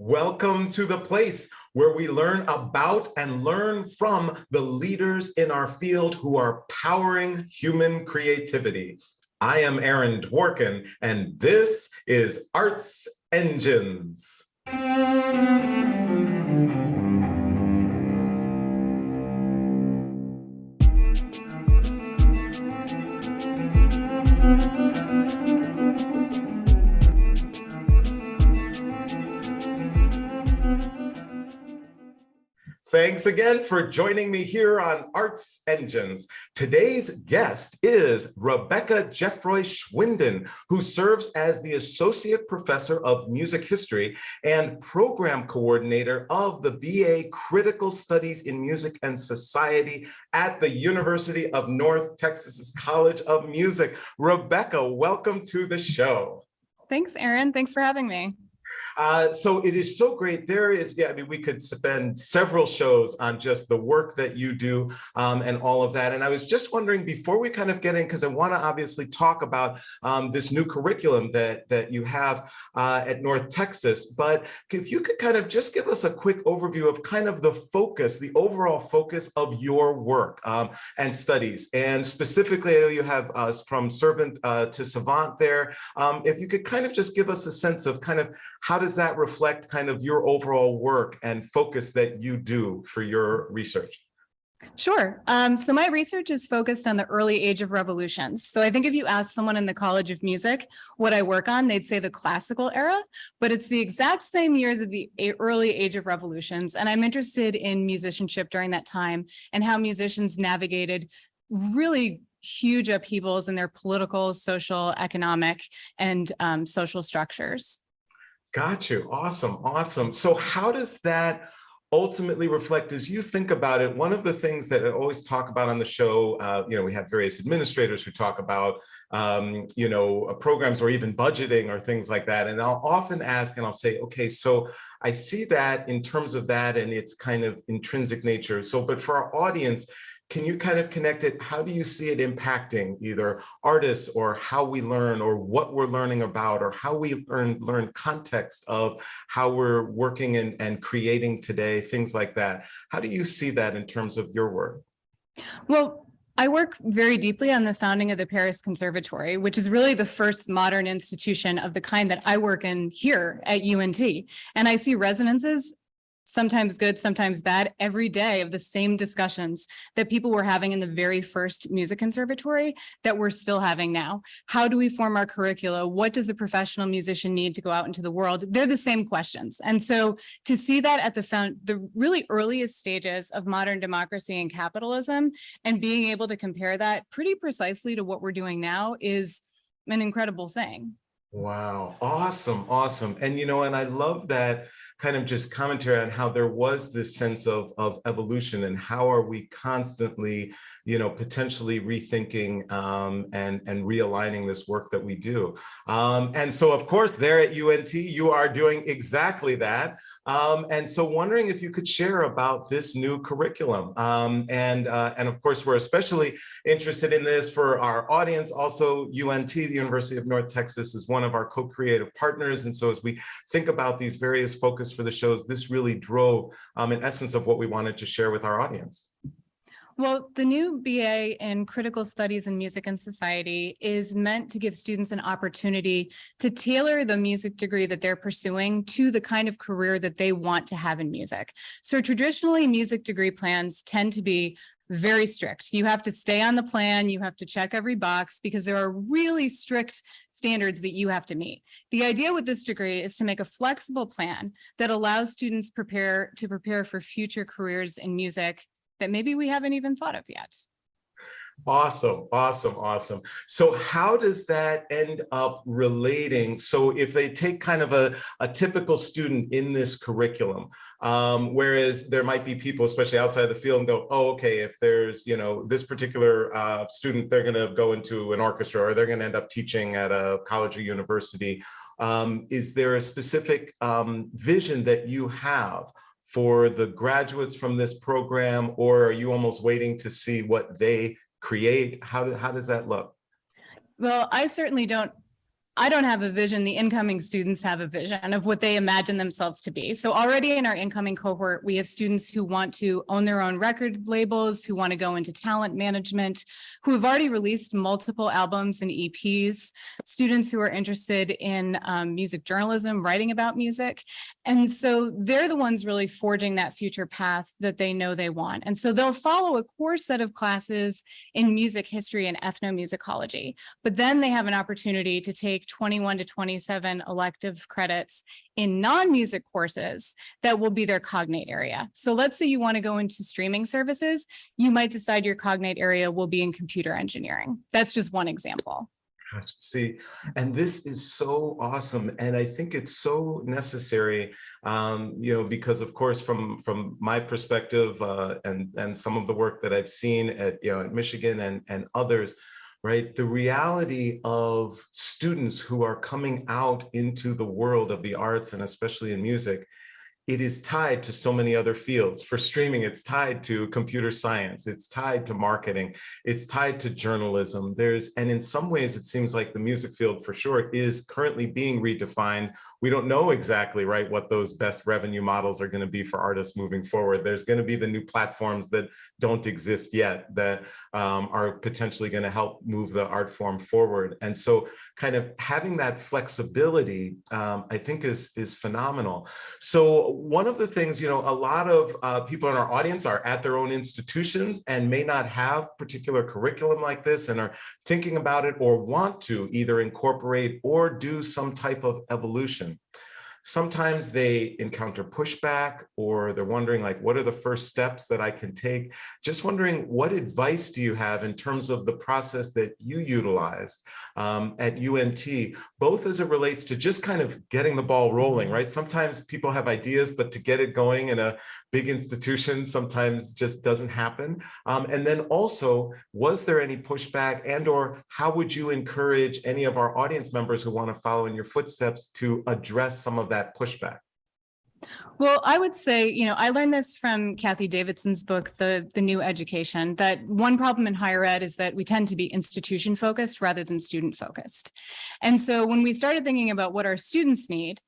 Welcome to the place where we learn about and learn from the leaders in our field who are powering human creativity. I am Aaron Dworkin, and this is Arts Engines. Thanks again for joining me here on Arts Engines. Today's guest is Rebecca Geoffroy-Schwinden, who serves as the Associate Professor of Music History and Program Coordinator of the BA Critical Studies in Music and Society at the University of North Texas College of Music. Rebecca, welcome to the show. Thanks, Aaron. Thanks for having me. So it is so great. We could spend several shows on just the work that you do and all of that. And I was just wondering, before we kind of get in, because I want to obviously talk about this new curriculum that you have at North Texas, but if you could kind of just give us a quick overview of kind of the focus, the overall focus of your work and studies. And specifically, I know you have from servant to savant there. If you could kind of just give us a sense of kind of how does that reflect kind of your overall work and focus that you do for your research? Sure. So my research is focused on the early age of revolutions. So I think if you ask someone in the College of Music what I work on, they'd say the classical era, but it's the exact same years of the early age of revolutions. And I'm interested in musicianship during that time and how musicians navigated really huge upheavals in their political, social, economic, and social structures. Got you. Awesome. Awesome. So how does that ultimately reflect as you think about it? One of the things that I always talk about on the show, we have various administrators who talk about, programs or even budgeting or things like that. And I'll often ask and I'll say, okay, so I see that in terms of that and its kind of intrinsic nature. So, but for our audience, can you kind of connect it? How do you see it impacting either artists or how we learn or what we're learning about or how we learn context of how we're working and creating today, things like that? How do you see that in terms of your work? Well, I work very deeply on the founding of the Paris Conservatory, which is really the first modern institution of the kind that I work in here at UNT. And I see resonances, sometimes good, sometimes bad, every day of the same discussions that people were having in the very first music conservatory that we're still having now. How do we form our curricula? What does a professional musician need to go out into the world? They're the same questions. And so to see that at the really earliest stages of modern democracy and capitalism and being able to compare that pretty precisely to what we're doing now is an incredible thing. Wow. Awesome. Awesome. And, and I love that kind of just commentary on how there was this sense of evolution and how are we constantly, potentially rethinking and realigning this work that we do. And so, of course, there at UNT, you are doing exactly that. And so wondering if you could share about this new curriculum. And of course, we're especially interested in this for our audience. Also, UNT, the University of North Texas, is one of our co-creative partners. And so as we think about these various focus for the shows, this really drove an essence of what we wanted to share with our audience. Well, the new BA in Critical Studies in Music and Society is meant to give students an opportunity to tailor the music degree that they're pursuing to the kind of career that they want to have in music. So traditionally, music degree plans tend to be very strict. You have to stay on the plan, you have to check every box because there are really strict standards that you have to meet. The idea with this degree is to make a flexible plan that allows students prepare for future careers in music that maybe we haven't even thought of yet. Awesome, awesome, awesome. So how does that end up relating? So if they take kind of a typical student in this curriculum, whereas there might be people, especially outside the field, and go, oh, okay, if there's, this particular student, they're going to go into an orchestra or they're going to end up teaching at a college or university. Is there a specific vision that you have for the graduates from this program, or are you almost waiting to see what they create? How does that look? Well, I certainly don't I don't have a vision. The incoming students have a vision of what they imagine themselves to be. So already in our incoming cohort, we have students who want to own their own record labels, who want to go into talent management, who have already released multiple albums and EPs, students who are interested in music journalism, writing about music. And so they're the ones really forging that future path that they know they want. And so they'll follow a core set of classes in music history and ethnomusicology, but then they have an opportunity to take 21 to 27 elective credits in non-music courses that will be their cognate area. So let's say you want to go into streaming services, you might decide your cognate area will be in computer engineering. That's just one example. See, and this is so awesome, and I think it's so necessary, because of course, from my perspective, and some of the work that I've seen at Michigan and others, right? The reality of students who are coming out into the world of the arts, and especially in music, it is tied to so many other fields. For streaming, it's tied to computer science, it's tied to marketing, it's tied to journalism. And in some ways, it seems like the music field for sure is currently being redefined. We don't know exactly, right, what those best revenue models are going to be for artists moving forward. There's going to be the new platforms that don't exist yet that are potentially going to help move the art form forward. And so kind of having that flexibility, I think is phenomenal. So one of the things, a lot of people in our audience are at their own institutions and may not have particular curriculum like this and are thinking about it or want to either incorporate or do some type of evolution. Sometimes they encounter pushback, or they're wondering, like, what are the first steps that I can take? Just wondering, what advice do you have in terms of the process that you utilized at UNT, both as it relates to just kind of getting the ball rolling, right? Sometimes people have ideas, but to get it going in a big institution sometimes just doesn't happen. And then also, was there any pushback, and or how would you encourage any of our audience members who want to follow in your footsteps to address some of that pushback? Well, I would say, I learned this from Kathy Davidson's book, The New Education, that one problem in higher ed is that we tend to be institution focused rather than student focused. And so when we started thinking about what our students need,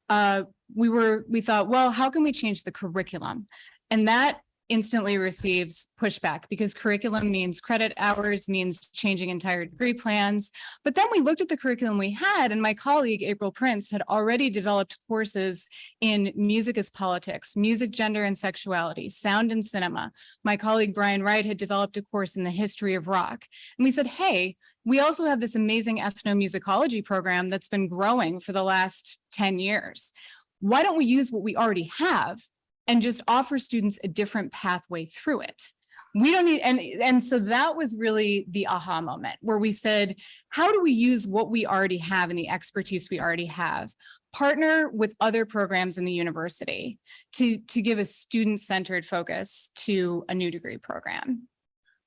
we thought, well, how can we change the curriculum? And that instantly receives pushback because curriculum means credit hours, means changing entire degree plans. But then we looked at the curriculum we had, and my colleague, April Prince, had already developed courses in music as politics, music, gender, and sexuality, sound and cinema. My colleague, Brian Wright, had developed a course in the history of rock. And we said, hey, we also have this amazing ethnomusicology program that's been growing for the last 10 years. Why don't we use what we already have and just offer students a different pathway through it? We don't need, and so that was really the aha moment where we said, how do we use what we already have and the expertise we already have, partner with other programs in the university to give a student-centered focus to a new degree program?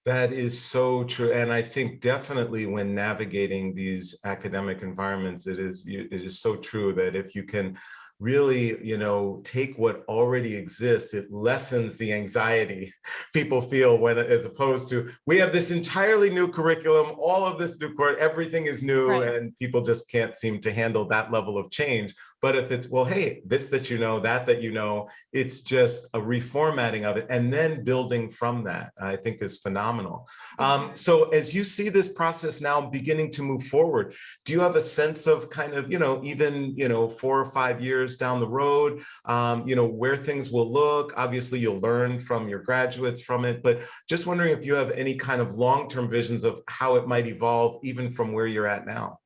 That is so true. And I think definitely when navigating these academic environments, it is so true that if you can really, take what already exists, it lessens the anxiety people feel when, as opposed to, we have this entirely new curriculum, all of this new course, everything is new, right, and people just can't seem to handle that level of change. But if it's, well, hey, this that it's just a reformatting of it and then building from that, I think is phenomenal. So as you see this process now beginning to move forward, do you have a sense of kind of, even, 4 or 5 years down the road, where things will look? Obviously, you'll learn from your graduates from it, but just wondering if you have any kind of long-term visions of how it might evolve even from where you're at now.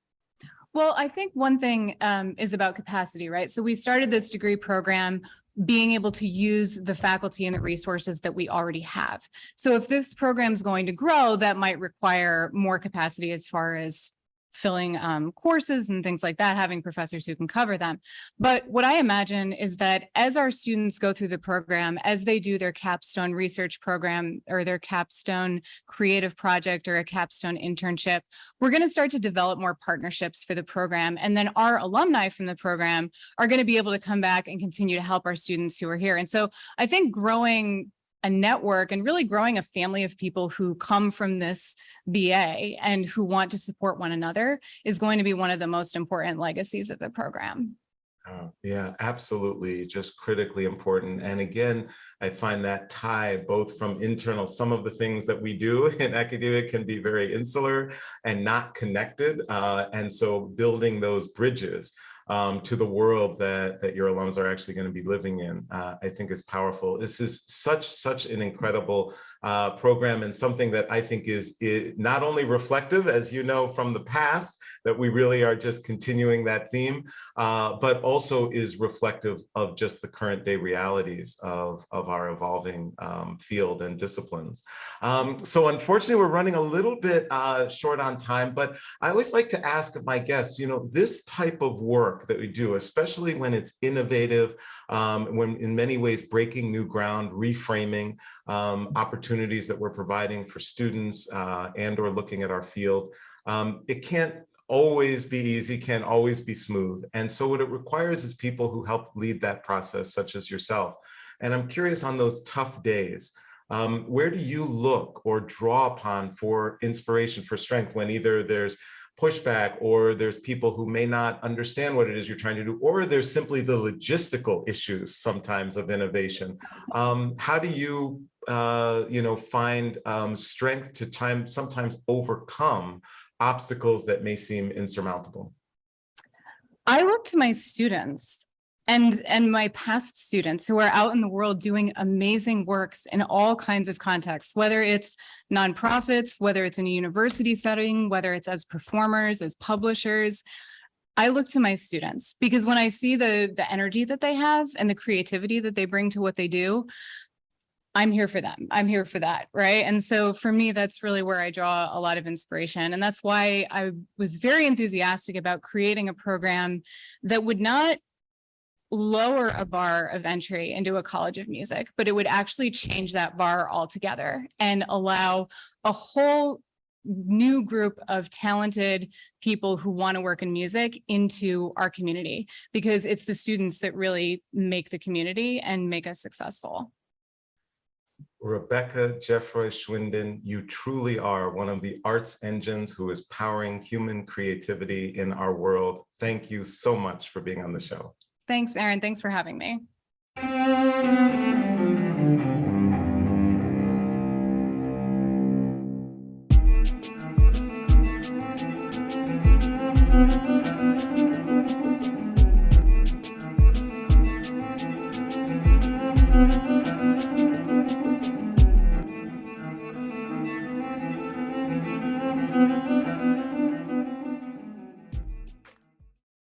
Well, I think one thing is about capacity, right? So we started this degree program being able to use the faculty and the resources that we already have. So if this program is going to grow, that might require more capacity as far as filling courses and things like that, having professors who can cover them. But what I imagine is that as our students go through the program, as they do their capstone research program or their capstone creative project or a capstone internship, we're going to start to develop more partnerships for the program. And then our alumni from the program are going to be able to come back and continue to help our students who are here. And so I think growing a network and really growing a family of people who come from this BA and who want to support one another is going to be one of the most important legacies of the program. Yeah, absolutely. Just critically important. And again, I find that tie both from internal, some of the things that we do in academia can be very insular and not connected. And so building those bridges to the world that your alums are actually going to be living in, I think is powerful. This is such an incredible program, and something that I think is not only reflective, as you know, from the past, that we really are just continuing that theme, but also is reflective of just the current day realities of our evolving field and disciplines. So unfortunately, we're running a little bit short on time, but I always like to ask my guests, this type of work that we do, especially when it's innovative, when in many ways breaking new ground, reframing opportunities that we're providing for students and or looking at our field, it can't always be easy, can't always be smooth. And so what it requires is people who help lead that process, such as yourself. And I'm curious, on those tough days, where do you look or draw upon for inspiration, for strength, when either there's pushback, or there's people who may not understand what it is you're trying to do, or there's simply the logistical issues sometimes of innovation? How do you find strength to sometimes overcome obstacles that may seem insurmountable? I look to my students and my past students who are out in the world doing amazing works in all kinds of contexts, whether it's nonprofits, whether it's in a university setting, whether it's as performers, as publishers. I look to my students because when I see the energy that they have and the creativity that they bring to what they do, I'm here for them. I'm here for that, right? And so for me, that's really where I draw a lot of inspiration. And that's why I was very enthusiastic about creating a program that would not lower a bar of entry into a college of music, but it would actually change that bar altogether and allow a whole new group of talented people who want to work in music into our community, because it's the students that really make the community and make us successful. Rebecca Geoffroy-Schwinden, you truly are one of the arts engines who is powering human creativity in our world. Thank you so much for being on the show. Thanks, Aaron. Thanks for having me.